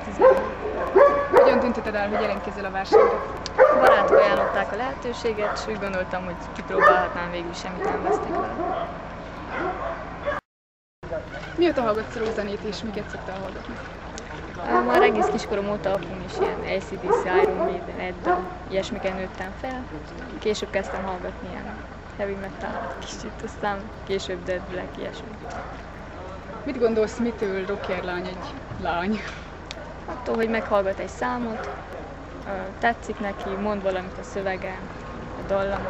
15. Hogyan döntötted el, hogy jelentkezel a versenyre? A barátok ajánlották a lehetőséget, és úgy gondoltam, hogy kipróbálhatnám, végül semmit nem vesztek vele. Mióta hallgatsz rózenét és miket szoktál hallgatni? Már egész kiskorom óta apum is ilyen AC/DC, Iron Maiden, Edda, ilyesmiken nőttem fel. Később kezdtem hallgatni ilyen heavy metal kicsit, aztán később Dead Black, ilyesmi. Mit gondolsz, mitől rocker lány egy lány? Attól, hogy meghallgat egy számot, tetszik neki, mond valamit a szövegen, a dallama.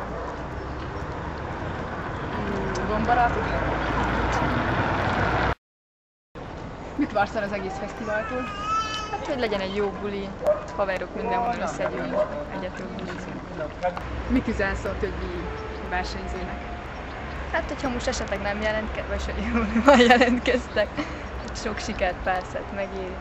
Van barátod? Mit vársz el az egész fesztiváltól? Hát, hogy legyen egy jó buli, haverok mindenhonnan összegyűlnek, egyetül bulizunk. Mit üzensz a többi versenyzőnek? Hát, hogyha most esetleg nem jelentkeztek, vagy hogy már jelentkeztek, sok sikert persze, megéri.